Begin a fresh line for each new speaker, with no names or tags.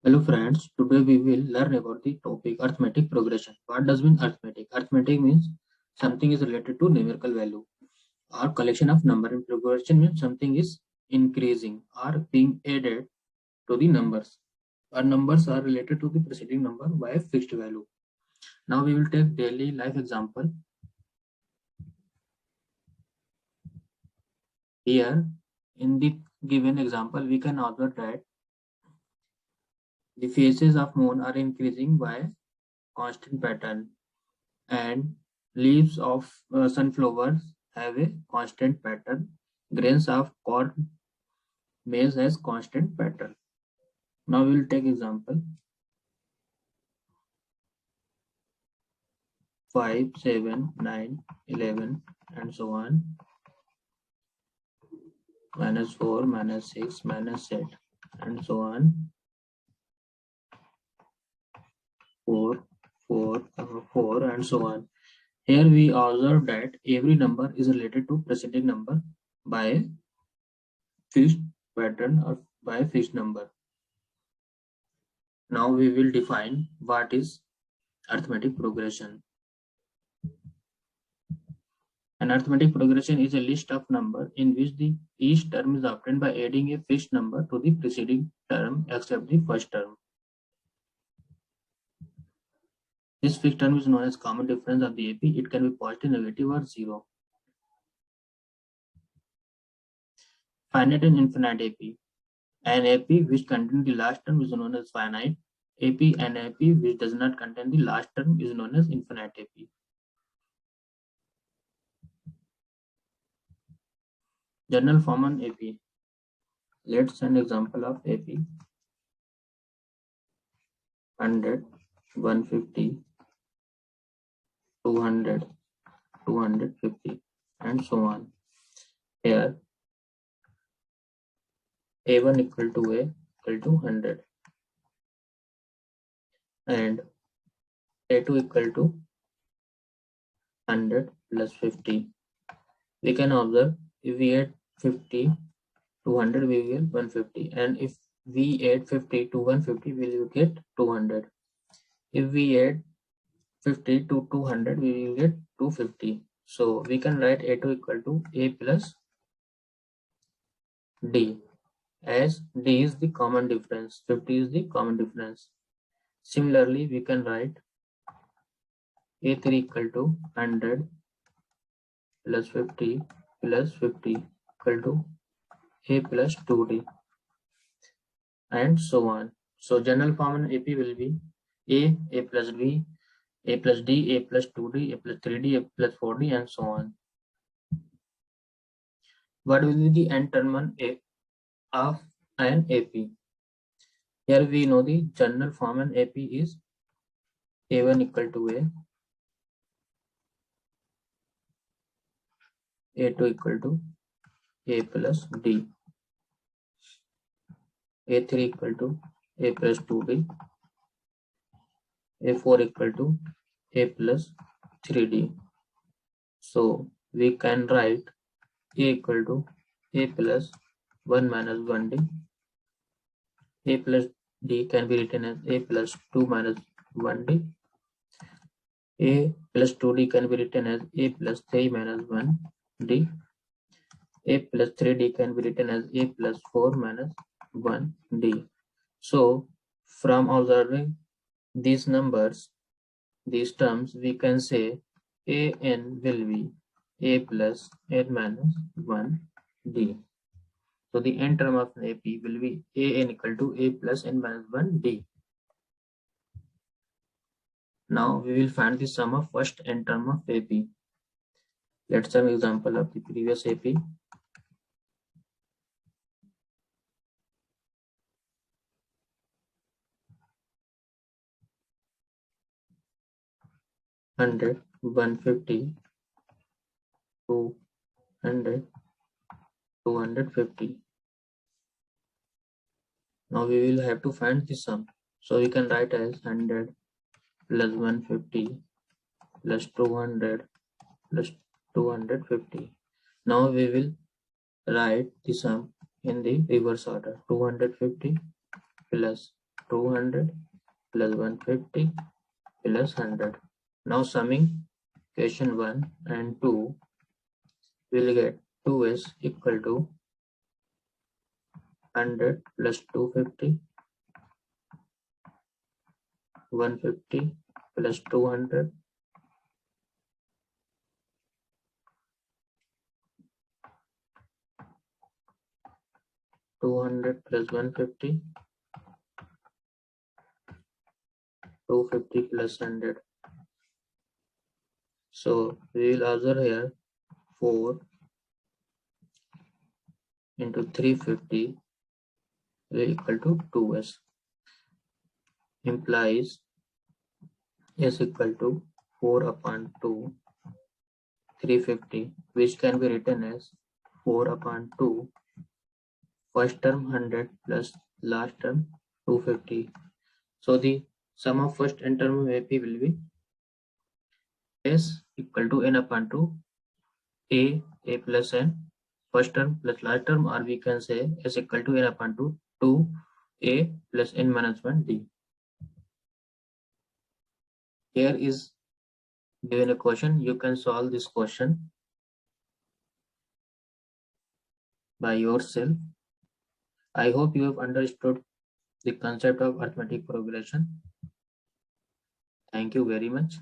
Hello friends, today we will learn about the topic arithmetic progression. What does mean arithmetic? Arithmetic means something is related to numerical value or collection of number, and progression means something is increasing or being added to the numbers. Our numbers are related to the preceding number by a fixed value. Now we will take daily life example. Here in the given example we can observe that the phases of moon are increasing by constant pattern, and leaves of sunflowers have a constant pattern. Grains of corn maize has constant pattern. Now we will take example 5, 7, 9, 11 and so on. -4, -6, -8 and so on. 4, 4, 4 and so on. Here we observe that every number is related to preceding number by a fixed pattern or by a fixed number. Now we will define what is arithmetic progression. An arithmetic progression is a list of numbers in which each term is obtained by adding a fixed number to the preceding term except the first term. This fixed term is known as common difference of the AP. It can be positive, negative or zero. Finite and infinite AP. An AP which contains the last term is known as finite AP. An AP which does not contain the last term is known as infinite AP. General form on AP. Let's an example of AP. 100, 150, 200, 250 and so on. Here A1 equal to A equal to 100 and A2 equal to 100 plus 50. We can observe if we add 50 to 100 we will get 150, and if we add 50 to 150 we will get 200. If we add 50 to 200 we will get 250. So we can write A2 equal to A plus D, as D is the common difference, 50 is the common difference. Similarly, we can write A3 equal to 100 plus 50 plus 50 equal to A plus 2D and so on. So general form in AP will be A plus B, A plus D, A plus 2D, A plus 3D, A plus 4D and so on. What will be the end term on A of an AP? Here we know the general form in AP is A1 equal to A2 equal to A plus D, A3 equal to A plus 2D, A4 equal to A plus 3D. So we can write A equal to A plus 1 minus 1D. A plus D can be written as A plus 2 minus 1D. A plus 2D can be written as A plus 3 minus 1D. A plus 3D can be written as A plus 4 minus 1D. So from observing these numbers, these terms, we can say an will be A plus n minus 1D. So the end term of AP will be an equal to A plus n minus 1D. Now we will find the sum of first n term of AP. Let's have an example of the previous AP. Hundred, 150, 200, 250. Now we will have to find the sum. So we can write as 100 plus 150 plus 200 plus 250. Now we will write the sum in the reverse order. 250 plus 200 plus 150 plus 100. Now summing question 1 and 2, we'll get 2s equal to 100 plus 250, 150 plus 200, 200 plus 150, 250 plus 100. So we will observe here 4 into 350 will equal to 2s, implies s equal to 4 upon 2 350, which can be written as 4 upon 2 first term 100 plus last term 250. So the sum of first n term of AP will be s equal to n upon 2 a plus n first term plus last term, or we can say s equal to n upon 2 a plus n minus 1 d. Here is given a question. You can solve this question by yourself. I hope you have understood the concept of arithmetic progression. Thank you very much.